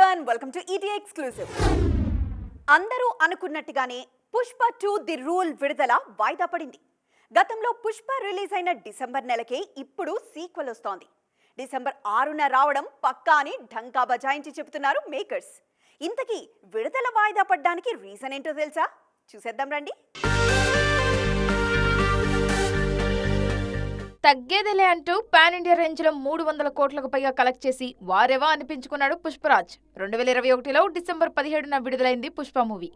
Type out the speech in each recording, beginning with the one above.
everyone, welcome to ETA Exclusive. అందరూ అనుకున్నట్టుగానే Pushpa 2 the rule విడుదల వాయిదా పడింది. గతంలో పుష్ప రిలీజ్ అయిన డిసెంబర్ నెలకే ఇప్పుడు సీక్వెల్ వస్తోంది. డిసెంబర్ 6న రావడం పక్కా అని ఢంకా బజాయించి చెబుతున్నారు మేకర్స్. ఇంతకీ విడుదల వాయిదా పడ్డానికి రీజన్ ఏంటో తెలుసా? చూసేద్దాం రండి. తగ్గేదిలే అంటూ పాన్ ఇండియా రేంజ్ లో 300 కోట్లకు పైగా కలెక్ట్ చేసి వారెవా అనిపించుకున్నాడు పుష్పరాజ్. 2021లో డిసెంబర్ 17న విడుదలైంది పుష్ప మూవీ.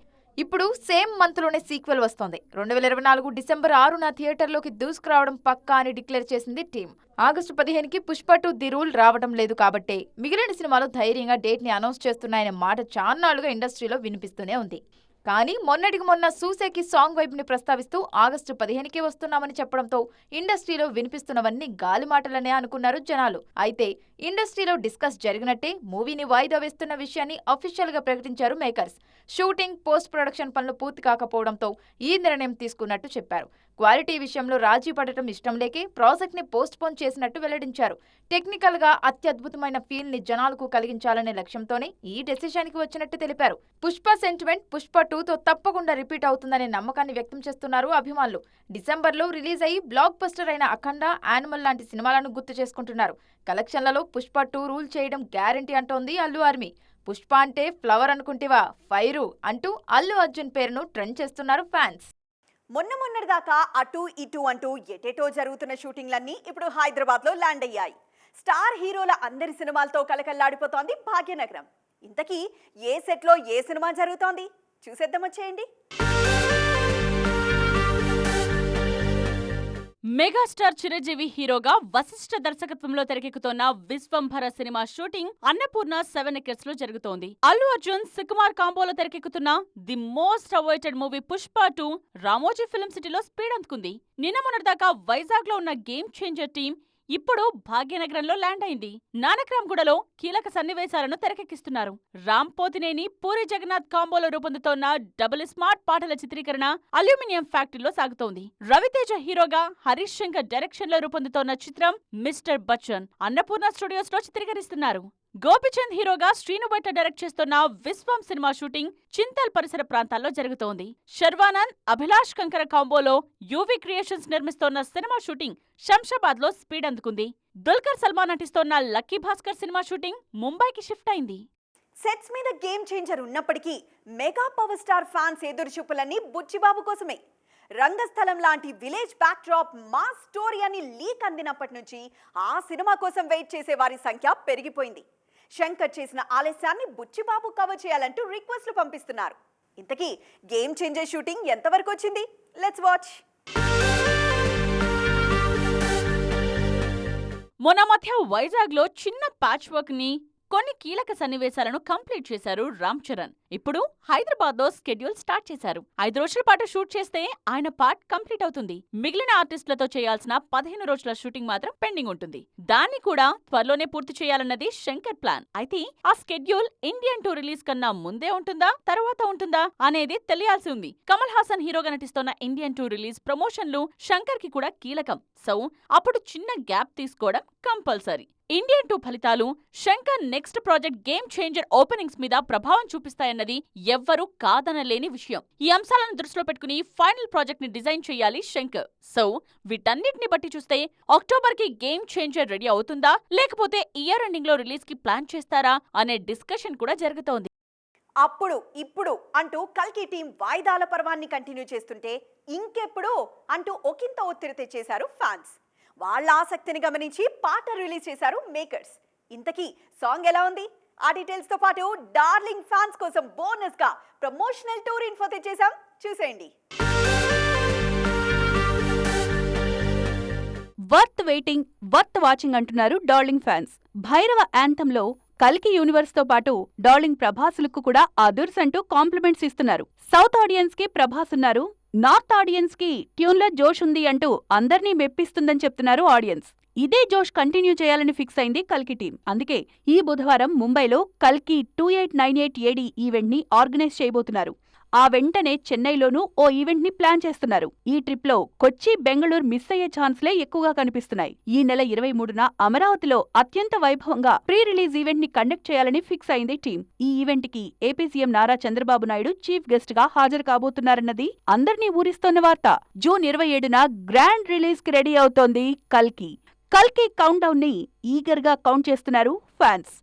ఇప్పుడు సేమ్ మంత్ లోనే సీక్వెల్ వస్తోంది. 2024 డిసెంబర్ 6న థియేటర్లోకి దూసుకురావడం పక్కా అని డిక్లేర్ చేసింది టీం. ఆగస్టు 15కి పుష్ప 2 ది రూల్ రావడం లేదు కాబట్టే మిగిలిన సినిమాలు ధైర్యంగా డేట్ ని అనౌన్స్ చేస్తున్నాయనే మాట చాన్నాళ్లుగా ఇండస్ట్రీలో వినిపిస్తూనే ఉంది. కానీ మొన్నటికి మొన్న సూసేకి సాంగ్ వైబ్ ని ప్రస్తావిస్తూ ఆగస్టు 15కి వస్తున్నామని చెప్పడంతో ఇండస్ట్రీలో వినిపిస్తున్నవన్నీ గాలి మాటలనే అనుకున్నారు జనాలు. అయితే ఇండస్ట్రీలో డిస్కస్ జరిగినట్టే మూవీని వాయిదా వేస్తున్న విషయాన్ని అఫీషియల్ గా ప్రకటించారు మేకర్స్. షూటింగ్, పోస్ట్ ప్రొడక్షన్ పనులు పూర్తి కాకపోవడంతో ఈ నిర్ణయం తీసుకున్నట్టు చెప్పారు. క్వాలిటీ విషయంలో రాజీ పడటం ఇష్టం లేకే ప్రాజెక్ట్ ని పోస్ట్ పోన్ చేసినట్టు వెల్లడించారు. టెక్నికల్ గా అత్యద్భుతమైన ఫీల్ ని జనాలకు కలిగించాలనే లక్ష్యంతోనే ఈ డెసిషన్ కి వచ్చినట్టు తెలిపారు. పుష్ప సెంటిమెంట్ పుష్ప 2తో తప్పకుండా రిపీట్ అవుతుందనే నమ్మకాన్ని వ్యక్తం చేస్తున్నారు అభిమానులు. డిసెంబర్లో రిలీజ్ అయ్యి బ్లాక్ బస్టర్ అయిన అఖండ, యానిమల్ లాంటి సినిమాలను గుర్తు చేసుకుంటున్నారు. కలెక్షన్లలో పుష్ప 2 రూల్ చేయడం గ్యారంటీ అంటోంది అల్లు ఆర్మీ. పుష్ప అంటే ఫ్లవర్ అనుకుంటేవా ఫైరు అంటూ అల్లు అర్జున్ పేరును ట్రెండ్ చేస్తున్నారు ఫ్యాన్స్. మొన్నటిదాకా అటు ఇటు అంటూ ఎటెటో జరుగుతున్న షూటింగ్లన్నీ ఇప్పుడు హైదరాబాద్లో ల్యాండ్ అయ్యాయి. స్టార్ హీరోల అందరి సినిమాలతో కలకల్లాడిపోతోంది భాగ్యనగరం. ఇంతకీ ఏ సెట్లో ఏ సినిమా జరుగుతోంది చూసేద్దాం వచ్చేయండి. మెగాస్టార్ చిరంజీవి హీరోగా వశిష్ఠ దర్శకత్వంలో తెరకెక్కుతోన్న Vishwambhara cinema shooting Annapurna 7 acres లో జరుగుతోంది. అల్లు అర్జున్, సుకుమార్ కాంబోలో తెరకెక్కుతున్న the most awaited movie Pushpa 2 Ramoji film సిటీలో స్పీడ్ అందుకుంది. నిన్న మొన్నటిదాకా వైజాగ్ లో ఉన్న గేమ్ చేంజర్ టీం ఇప్పుడు భాగ్యనగరంలో ల్యాండ్ అయింది. నానక్రామ్గూడలో కీలక సన్నివేశాలను తెరకెక్కిస్తున్నారు. రామ్ పోతినేని, పూరి జగన్నాథ్ కాంబోలో రూపొందుతోన్న డబుల్ స్మార్ట్ పాటల చిత్రీకరణ అల్యూమినియం ఫ్యాక్టరీలో సాగుతోంది. రవితేజ హీరోగా, హరీష్ శంకర్ డైరెక్షన్ లో రూపొందుతోన్న చిత్రం మిస్టర్ బచ్చన్ అన్నపూర్ణ స్టూడియోస్ లో చిత్రీకరిస్తున్నారు. గోపిచంద్ హీరోగా శ్రీనుబట్ట డైరెక్ట్ చేస్తున్న విశ్వం సినిమా షూటింగ్ చింతల్ పరిసర ప్రాంతాల్లో జరుగుతోంది. శర్వానంద్, అభిలాష్ కంకర కాంబోలో యూవీ క్రియేషన్స్ నిర్మిస్తోన్న సినిమా షూటింగ్ శంషాబాద్ లో స్పీడ్ అందుకుంది. దుల్కర్ సల్మాన్ నటిస్తోన్న లక్కీ భాస్కర్ సినిమా షూటింగ్ ముంబైకి షిఫ్ట్ అయింది. సెట్స్ మీద గేమ్ చేంజర్ ఉన్నప్పటికీ మెగా పవర్ స్టార్ ఫ్యాన్స్ ఎదురుచూపులన్నీ బుచ్చిబాబు కోసమే. రంగస్థలం లాంటి village backdrop mass story అని లీక్ అందినప్పటి నుంచి ఆ సినిమా కోసం వెయిట్ చేసే వారి సంఖ్య పెరిగిపోయింది. శంకర్ చేసిన ఆలస్యాన్ని బుచ్చిబాబు కవర్ చేయాలంటూ రిక్వెస్ట్లు పంపిస్తున్నారు. ఇంతకీ గేమ్ చేంజర్ షూటింగ్ ఎంతవరకు వచ్చింది? Let's watch. మొన్న మధ్య వైజాగ్ లో చిన్న ప్యాచ్ వర్క్ ని, కొన్ని కీలక సన్నివేశాలను కంప్లీట్ చేశారు రామ్ చరణ్. ఇప్పుడు హైదరాబాద్ లో స్కెడ్యూల్ స్టార్ట్ చేశారు. 5 రోజుల పాటు షూట్ చేస్తే ఆయన పార్ట్ కంప్లీట్ అవుతుంది. మిగిలిన ఆర్టిస్టులతో చేయాల్సిన 15 రోజుల షూటింగ్ మాత్రం పెండింగ్ ఉంటుంది. దాన్ని కూడా త్వరలోనే పూర్తి చేయాలన్నది శంకర్ ప్లాన్. అయితే ఆ స్కెడ్యూల్ ఇండియన్ 2 రిలీజ్ కన్నా ముందే ఉంటుందా, తర్వాత ఉంటుందా అనేది తెలియాల్సి ఉంది. కమల్ హాసన్ హీరోగా నటిస్తోన్న ఇండియన్ 2 రిలీజ్ ప్రమోషన్లు శంకర్ కి కూడా కీలకం. సో అప్పుడు చిన్న గ్యాప్ తీసుకోవడం కంపల్సరీ. ఇండియన్ 2 ఫలితాలు Shankar next project game changer openings మీద ప్రభావం చూపిస్తాయన్నది ఎవ్వరూ కాదనలేని విషయం. ఈ అంశాలను దృష్టిలో పెట్టుకుని ఫైనల్ ప్రాజెక్ట్ ని డిజైన్ చేయాలి శంకర్. సో వీటన్నిటిని బట్టి చూస్తే అక్టోబర్ కి గేమ్ చేంజర్ రెడీ అవుతుందా, లేకపోతే ఇయర్ ఎండింగ్ లో రిలీజ్ కి ప్లాన్ చేస్తారా అనే డిస్కషన్ కూడా జరుగుతోంది. అప్పుడు ఇప్పుడు అంటూ కల్కి టీం వాయిదాల పర్వాన్ని కంటిన్యూ చేస్తుంటే ఇంకెప్పుడు అంటూ ఒకంత ఒత్తిడి తెచ్చేశారు ఫ్యాన్స్. వాళ్ళ ఆసక్తిని గమనించి పాట రిలీజ్ చేశారు మేకర్స్. ఇంతకీ సాంగ్ ఎలా ఉంది? ఆ డీటెయిల్స్ తో పాటు డార్లింగ్ ఫ్యాన్స్ కోసం బోనస్ గా ప్రమోషనల్ టూర్ ఇన్ఫో తెచ్చేసాం, చూసేయండి. వర్త్ వెయిటింగ్, వర్త్ వాచింగ్ అంటున్నారు డార్లింగ్ ఫ్యాన్స్. భైరవ యాంథంలో కల్కి యూనివర్స్ తో పాటు డార్లింగ్ ప్రభాస్ లుక్ కూడా అదుర్స్ అంటూ కాంప్లిమెంట్స్ ఇస్తున్నారు. సౌత్ ఆడియన్స్ కి ప్రభాస్ ఉన్నారు, నార్త్ ఆడియన్స్ కి ట్యూన్లో జోష్ ఉంది అంటూ అందర్నీ మెప్పిస్తుందని చెప్తున్నారు ఆడియన్స్. ఇదే జోష్ కంటిన్యూ చేయాలని ఫిక్స్ అయింది కల్కి టీం. అందుకే ఈ బుధవారం ముంబైలో కల్కి 2898 AD ఈవెంట్ ని ఆర్గనైజ్ చేయబోతున్నారు. ఆ వెంటనే చెన్నైలోనూ ఓ ఈవెంట్ ని ప్లాన్ చేస్తున్నారు. ఈ ట్రిప్ లో కొచ్చి, బెంగళూరు మిస్ అయ్యే ఛాన్స్లే ఎక్కువగా కనిపిస్తున్నాయి. ఈ నెల 23న అమరావతిలో అత్యంత వైభవంగా ప్రీ రిలీజ్ ఈవెంట్ ని కండక్ట్ చేయాలని ఫిక్స్ అయింది టీం. ఈ ఈవెంట్ కి AP CM Nara Chandrababu Naidu chief guest గా హాజరు కాబోతున్నారన్నది అందర్నీ ఊరిస్తోన్న వార్త. జూన్ 27న గ్రాండ్ రిలీజ్ కి రెడీ అవుతోంది కల్కి. కల్కి కౌంట్ డౌన్ ని ఈగర్ గా కౌంట్ చేస్తున్నారు ఫ్యాన్స్.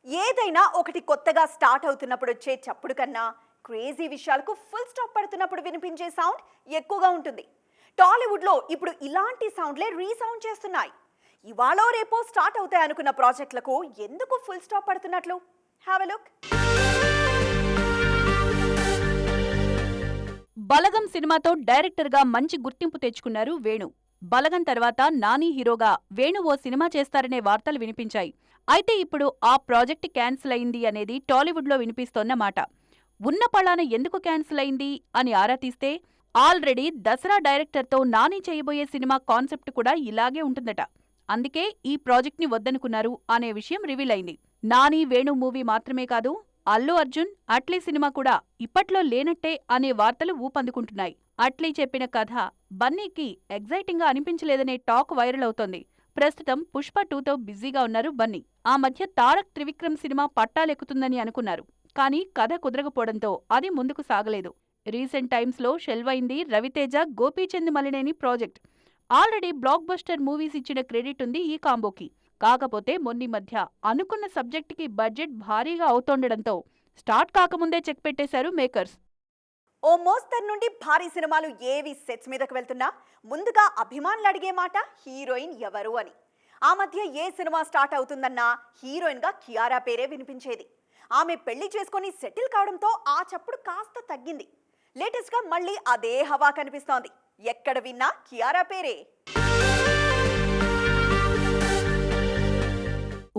ఏదైనా ఒకటి కొత్తగా స్టార్ట్ అవుతున్నప్పుడు వచ్చే చప్పుడు కన్నా క్రేజీ విషయాలకు ఫుల్ స్టాప్ పడుతున్నప్పుడు వినిపించే సౌండ్ ఎక్కువగా ఉంటుంది. టాలీవుడ్లో ఇప్పుడు ఇలాంటి సౌండ్లే రీసౌండ్ చేస్తున్నాయి. ఇవాళ రేపో స్టార్ట్ అవుతాయి అనుకున్న ప్రాజెక్టులకు ఎందుకు ఫుల్ స్టాప్ పడుతున్నట్లు? Have a look. బలగం సినిమాతో డైరెక్టర్ గా మంచి గుర్తింపు తెచ్చుకున్నారు వేణు. బలగం తర్వాత నాని హీరోగా వేణు ఓ సినిమా చేస్తారనే వార్తలు వినిపించాయి. అయితే ఇప్పుడు ఆ ప్రాజెక్ట్ క్యాన్సిల్ అయింది అనేది టాలీవుడ్లో వినిపిస్తోన్న మాట. ఉన్న పళాన ఎందుకు క్యాన్సిల్ అయింది అని ఆరా తీస్తే ఆల్రెడీ దసరా డైరెక్టర్తో నాని చేయబోయే సినిమా కాన్సెప్ట్ కూడా ఇలాగే ఉంటుందట. అందుకే ఈ ప్రాజెక్ట్ని వద్దనుకున్నారు అనే విషయం రివీల్ అయింది. నాని వేణు మూవీ మాత్రమే కాదు, అల్లు అర్జున్, అట్లీ సినిమా కూడా ఇప్పట్లో లేనట్టే అనే వార్తలు ఊపందుకుంటున్నాయి. అట్లీ చెప్పిన కథ బన్నీకి ఎగ్జైటింగ్ గా అనిపించలేదనే టాక్ వైరల్ అవుతోంది. ప్రస్తుతం పుష్ప 2తో బిజీగా ఉన్నారు బన్నీ. ఆ మధ్య తారక్ త్రివిక్రమ్ సినిమా పట్టాలెక్కుతుందని అనుకున్నారు. కానీ కథ కుదరకపోవడంతో అది ముందుకు సాగలేదు. రీసెంట్ టైమ్స్ లో షెల్వ్ అయింది Ravi Teja, Gopichand Malineni project. Already blockbuster movies ఇచ్చిన క్రెడిట్ ఉంది ఈ కాంబోకి. కాకపోతే మొన్నీ మధ్య అనుకున్న సబ్జెక్టుకి బడ్జెట్ భారీగా అవుతుండడంతో స్టార్ట్ కాకముందే చెక్ పెట్టేశారు మేకర్స్. ఓ మోస్తరు నుండి భారీ సినిమాలు ఏవి సెట్స్ మీదకు వెళ్తున్నా ముందుగా అభిమానులు అడిగే మాట హీరోయిన్ ఎవరు అని. ఆ మధ్య ఏ సినిమా స్టార్ట్ అవుతుందన్నా హీరోయిన్ గా కియారా పేరే వినిపించేది. ఆమె పెళ్లి చేసుకుని సెటిల్ కావడంతో ఆ చప్పుడు కాస్త తగ్గింది. లేటెస్ట్ గా మళ్ళీ అదే హవా కనిపిస్తోంది. ఎక్కడ విన్నా కియారా పేరే.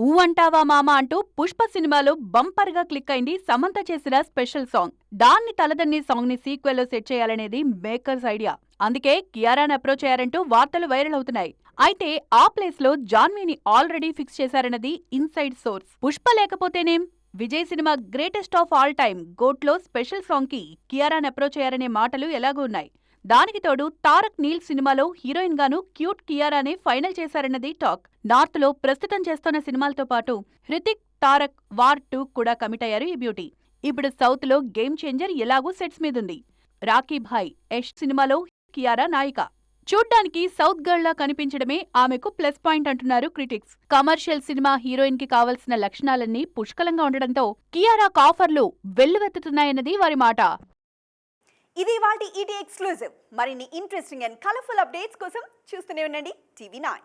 ఊ అంటావా మామ అంటూ పుష్ప సినిమాలో బంపర్ గా క్లిక్ అయింది సమంత చేసిన స్పెషల్ సాంగ్. దాన్ని తలదన్ని సాంగ్ ని సీక్వెల్ లో సెట్ చేయాలనేది మేకర్స్ ఐడియా. అందుకే కియారాని అప్రోచ్ అయ్యారంటూ వార్తలు వైరల్ అవుతున్నాయి. అయితే ఆ ప్లేస్ లో జాన్వీని ఆల్రెడీ ఫిక్స్ చేశారన్నది ఇన్సైడ్ సోర్స్. పుష్ప లేకపోతేనేం, Vijay cinema greatest of all time GOAT లో స్పెషల్ సాంగ్ కి కియారాని అప్రోచ్ అయ్యారనే మాటలు ఎలాగూ ఉన్నాయి. దానికి తోడు తారక్ నీల్ సినిమాలో హీరోయిన్ గాను క్యూట్ కియారానే ఫైనల్ చేశారన్నది టాక్. నార్త్ లో ప్రస్తుతం చేస్తున్న సినిమాలతో పాటు హృతిక్, తారక్ వార్ 2 కూడా కమిట్ అయ్యారు ఈ బ్యూటీ. ఇప్పుడు సౌత్ లో గేమ్ చేంజర్ ఎలాగూ సెట్స్ మీదుంది. రాఖీ భాయ్ యష్ సినిమాలో కియారా నాయిక. చూడ్డానికి సౌత్ గర్ల్ లా కనిపించడమే ఆమెకు ప్లస్ పాయింట్ అంటున్నారు క్రిటిక్స్. కమర్షియల్ సినిమా హీరోయిన్ కి కావలసిన లక్షణాలన్నీ పుష్కలంగా ఉండడంతో కియారా కాఫర్లు వెల్లువెత్తుతున్నాయన్నది వారి మాట. ఇది వాటి ఈటీ ఎక్స్క్లూజివ్. మరిన్ని ఇంట్రెస్టింగ్ అండ్ కలర్ఫుల్ అప్డేట్స్ కోసం చూస్తూనే ఉండండి TV9.